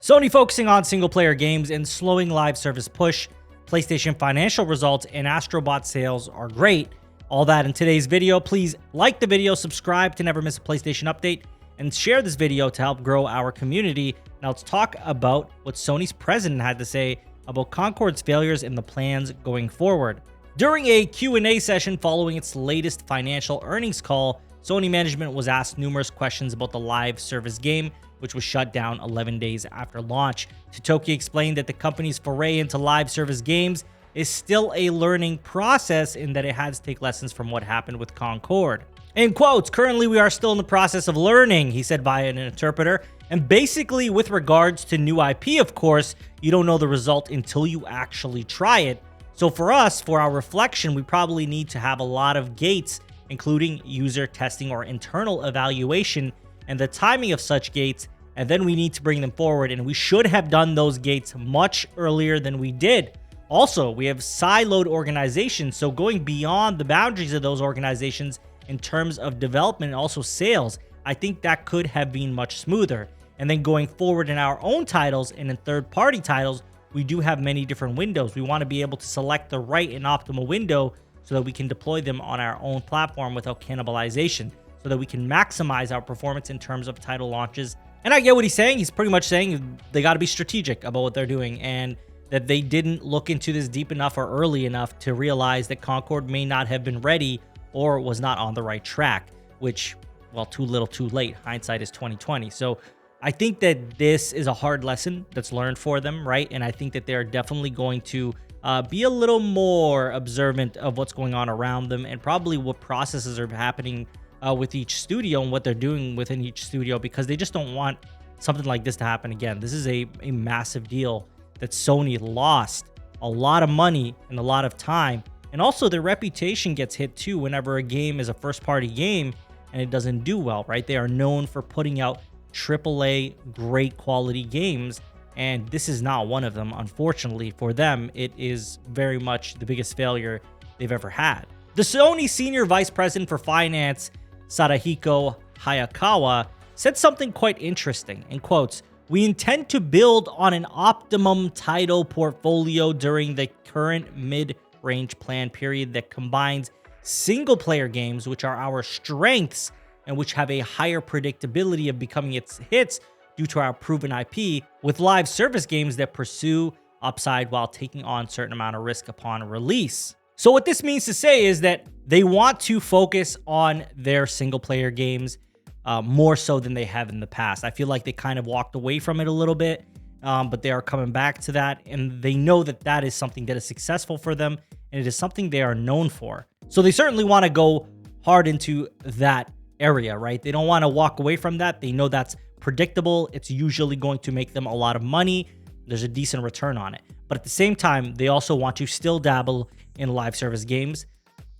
Sony focusing on single-player games and slowing live service push. PlayStation financial results and Astrobot sales are great. All that in today's video. Please like the video, subscribe to never miss a PlayStation update, and share this video to help grow our community. Now let's talk about what Sony's president had to say about Concord's failures and the plans going forward. During a Q&A session following its latest financial earnings call, Sony management was asked numerous questions about the live service game, which was shut down 11 days after launch. Totoki explained that the company's foray into live service games is still a learning process in that it has to take lessons from what happened with Concord. In quotes, "Currently we are still in the process of learning," he said via an interpreter. And basically with regards to new IP, of course, you don't know the result until you actually try it. So for us, for our reflection, we probably need to have a lot of gates, including user testing or internal evaluation and the timing of such gates, and then we need to bring them forward, and we should have done those gates much earlier than we did. Also, we have siloed organizations, so going beyond the boundaries of those organizations in terms of development and also sales, I think that could have been much smoother. And then going forward in our own titles and in third-party titles, we do have many different windows. We want to be able to select the right and optimal window so that we can deploy them on our own platform without cannibalization, so that we can maximize our performance in terms of title launches. And I get what he's saying. He's pretty much saying they got to be strategic about what they're doing, and that they didn't look into this deep enough or early enough to realize that Concord may not have been ready or was not on the right track, which, well, too little too late. Hindsight is 2020. So I think that this is a hard lesson that's learned for them, right? And I think that they're definitely going to be a little more observant of what's going on around them and probably what processes are happening with each studio and what they're doing within each studio, because they just don't want something like this to happen again. This is a massive deal that Sony lost a lot of money and a lot of time. And also their reputation gets hit too whenever a game is a first-party game and it doesn't do well, right? They are known for putting out AAA great quality games, and this is not one of them. Unfortunately for them, it is very much the biggest failure they've ever had. The Sony Senior Vice President for Finance, Sadahiko Hayakawa, said something quite interesting, in quotes, "We intend to build on an optimum title portfolio during the current mid-range plan period that combines single-player games, which are our strengths and which have a higher predictability of becoming its hits due to our proven IP, with live service games that pursue upside while taking on a certain amount of risk upon release." So what this means to say is that they want to focus on their single-player games more so than they have in the past. I feel like they kind of walked away from it a little bit, but they are coming back to that, and they know that that is something that is successful for them, and it is something they are known for. So they certainly want to go hard into that area, right? They don't want to walk away from that. They know that's predictable. It's usually going to make them a lot of money. There's a decent return on it. But at the same time, they also want to still dabble in live service games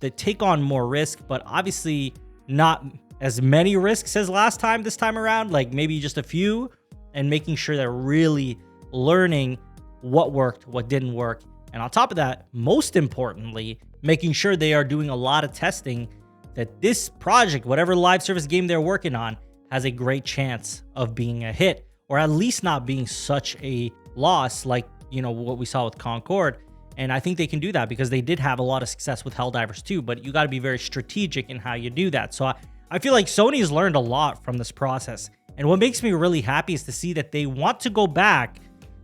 that take on more risk, but obviously not as many risks as last time, this time around, like maybe just a few, and making sure they're really learning what worked, what didn't work. And on top of that, most importantly, making sure they are doing a lot of testing that this project, whatever live service game they're working on, has a great chance of being a hit, or at least not being such a loss like, you know, what we saw with Concord. And I think they can do that because they did have a lot of success with Helldivers 2, but you got to be very strategic in how you do that. So I feel like Sony has learned a lot from this process. And what makes me really happy is to see that they want to go back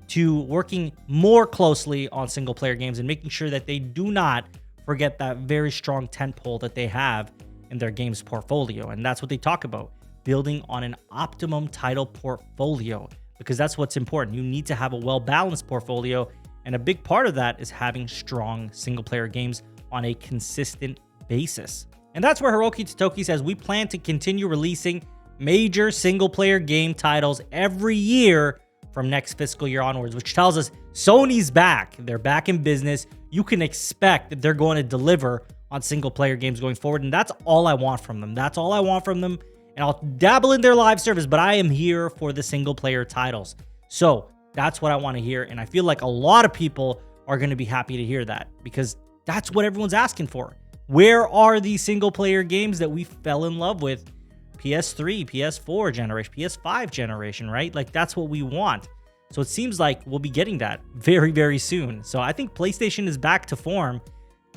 to working more closely on single player games and making sure that they do not forget that very strong tentpole that they have in their games portfolio. And that's what they talk about, building on an optimum title portfolio, because that's what's important. You need to have a well-balanced portfolio, and a big part of that is having strong single-player games on a consistent basis. And that's where Hiroki Totoki says, "We plan to continue releasing major single-player game titles every year from next fiscal year onwards," which tells us Sony's back. They're back in business. You can expect that they're going to deliver on single-player games going forward, and that's all I want from them. That's all I want from them. And I'll dabble in their live service, but I am here for the single-player titles. So that's what I want to hear, and I feel like a lot of people are going to be happy to hear that, because that's what everyone's asking for. Where are these single-player games that we fell in love with? PS3, PS4 generation, PS5 generation, right? Like, that's what we want. So it seems like we'll be getting that very, very soon. So I think PlayStation is back to form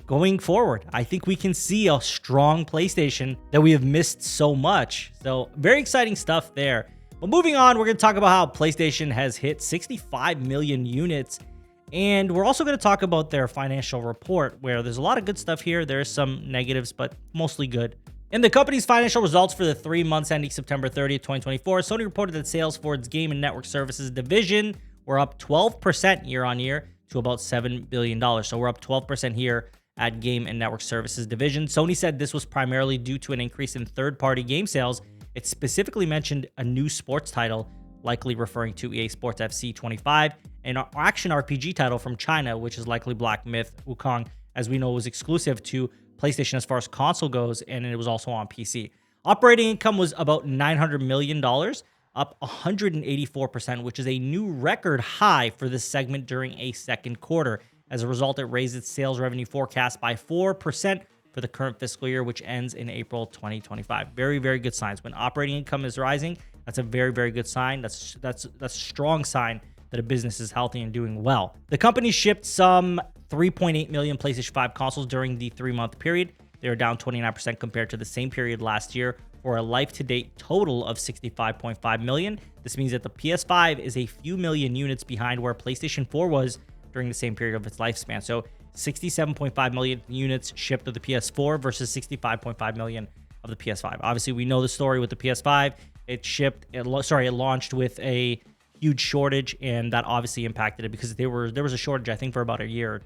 going forward. I think we can see a strong PlayStation that we have missed so much. So very exciting stuff there. But moving on, we're going to talk about how PlayStation has hit 65 million units. And we're also going to talk about their financial report, where there's a lot of good stuff here. There's some negatives, but mostly good. In the company's financial results for the 3 months ending September 30th, 2024, Sony reported that sales for its game and network services division were up 12% year on year to about $7 billion. So we're up 12% here at game and network services division. Sony said this was primarily due to an increase in third-party game sales. It specifically mentioned a new sports title, likely referring to EA Sports FC 25, an action RPG title from China, which is likely Black Myth Wukong, as we know was exclusive to PlayStation as far as console goes, and it was also on PC. Operating income was about $900 million, up 184%, which is a new record high for this segment during a second quarter. As a result, it raised its sales revenue forecast by 4% for the current fiscal year, which ends in April 2025. Very, very good signs. When operating income is rising, that's a very, very good sign. That's a strong sign that a business is healthy and doing well. The company shipped some 3.8 million PlayStation 5 consoles during the 3-month period. They are down 29% compared to the same period last year, for a life-to-date total of 65.5 million. This means that the PS5 is a few million units behind where PlayStation 4 was during the same period of its lifespan. So 67.5 million units shipped of the PS4 versus 65.5 million of the PS5. Obviously, we know the story with the PS5. It launched with a huge shortage, and that obviously impacted it because there was a shortage, I think, for about a year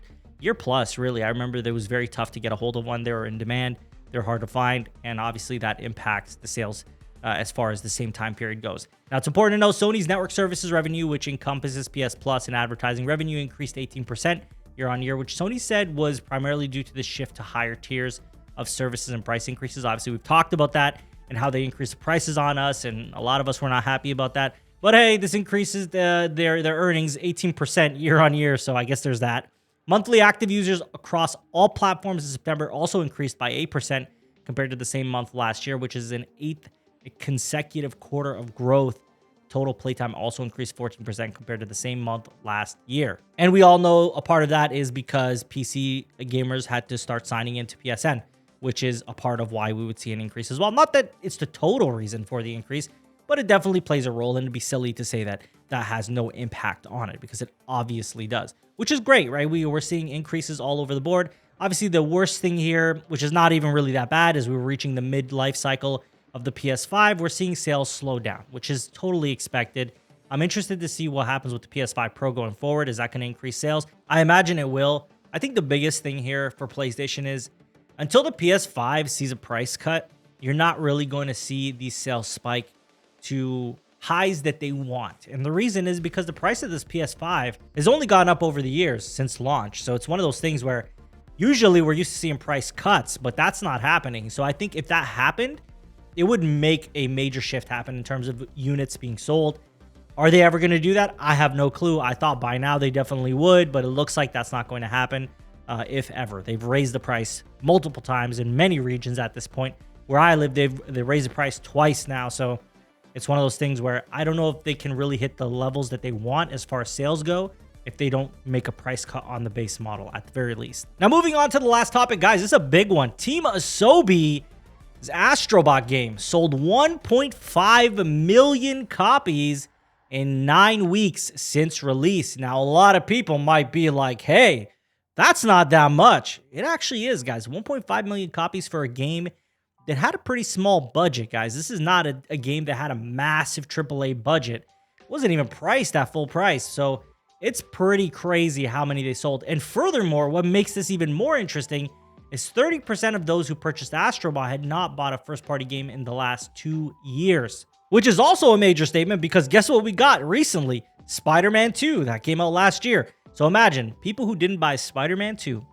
plus, really. I remember it was very tough to get a hold of one. They were in demand. They're hard to find, and obviously that impacts the sales as far as the same time period goes. Now, it's important to know Sony's network services revenue, which encompasses PS Plus and advertising revenue, increased 18% year on year, which Sony said was primarily due to the shift to higher tiers of services and price increases. Obviously, we've talked about that and how they increased the prices on us, and a lot of us were not happy about that. But hey, this increases their earnings 18% year on year, so I guess there's that. Monthly active users across all platforms in September also increased by 8% compared to the same month last year, which is an 8th consecutive quarter of growth. Total playtime also increased 14% compared to the same month last year. And we all know a part of that is because PC gamers had to start signing into PSN, which is a part of why we would see an increase as well. Not that it's the total reason for the increase, but it definitely plays a role, and it'd be silly to say that that has no impact on it, because it obviously does, which is great, right? We're seeing increases all over the board. Obviously, the worst thing here, which is not even really that bad, is we're reaching the mid-life cycle of the PS5. We're seeing sales slow down, which is totally expected. I'm interested to see what happens with the PS5 Pro going forward. Is that going to increase sales? I imagine it will. I think the biggest thing here for PlayStation is until the PS5 sees a price cut, you're not really going to see these sales spike to highs that they want. And the reason is because the price of this PS5 has only gone up over the years since launch. So it's one of those things where usually we're used to seeing price cuts, but that's not happening. So I think if that happened, it would make a major shift happen in terms of units being sold. Are they ever going to do that? I have no clue. I thought by now they definitely would, but it looks like that's not going to happen, if ever. They've raised the price multiple times in many regions at this point. Where I live, they've raised the price twice now. So it's one of those things where I don't know if they can really hit the levels that they want as far as sales go if they don't make a price cut on the base model at the very least. Now, moving on to the last topic, guys, this is a big one. Team Asobi's Astrobot game sold 1.5 million copies in 9 weeks since release. Now, a lot of people might be like, hey, that's not that much. It actually is, guys. 1.5 million copies for a game that had a pretty small budget, guys. This is not a game that had a massive AAA budget. It wasn't even priced at full price. So it's pretty crazy how many they sold. And furthermore, what makes this even more interesting is 30% of those who purchased Astrobot had not bought a first-party game in the last 2 years, which is also a major statement because guess what we got recently? Spider-Man 2 that came out last year. So imagine people who didn't buy Spider-Man 2,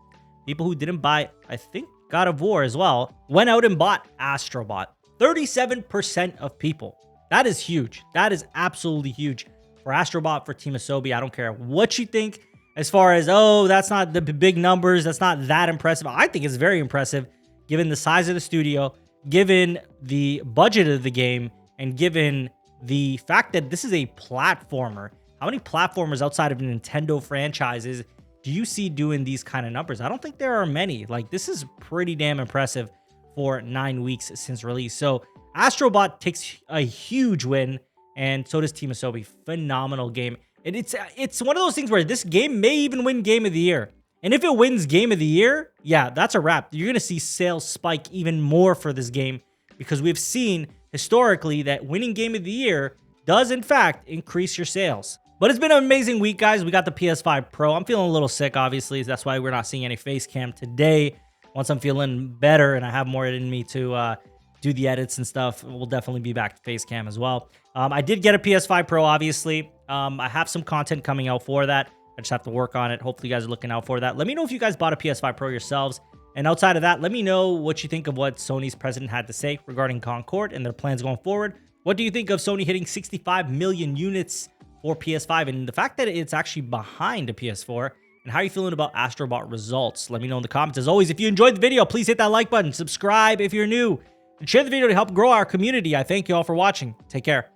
people who didn't buy, I think, God of War as well, went out and bought Astrobot. 37% of people. That is huge. That is absolutely huge. For Astrobot, for Team Asobi, I don't care what you think as far as, oh, that's not the big numbers, that's not that impressive. I think it's very impressive given the size of the studio, given the budget of the game, and given the fact that this is a platformer. How many platformers outside of Nintendo franchises do you see doing these kind of numbers? I don't think there are many. Like, this is pretty damn impressive for 9 weeks since release. So Astrobot takes a huge win, and so does Team Asobi. Phenomenal game. And it's one of those things where this game may even win Game of the Year. And if it wins Game of the Year, yeah, that's a wrap. You're going to see sales spike even more for this game, because we've seen historically that winning Game of the Year does, in fact, increase your sales. But it's been an amazing week, guys. We got the PS5 Pro. I'm feeling a little sick, obviously. That's why we're not seeing any face cam today. Once I'm feeling better and I have more in me to do the edits and stuff, we'll definitely be back to face cam as well. I did get a PS5 Pro, obviously. I have some content coming out for that. I just have to work on it. Hopefully, you guys are looking out for that. Let me know if you guys bought a PS5 Pro yourselves. And outside of that, let me know what you think of what Sony's president had to say regarding Concord and their plans going forward. What do you think of Sony hitting 65 million units for PS5 and the fact that it's actually behind a PS4? And how are you feeling about Astrobot results? Let me know in the comments. As always, if you enjoyed the video, please hit that like button, subscribe if you're new, and share the video to help grow our community. I thank you all for watching. Take care.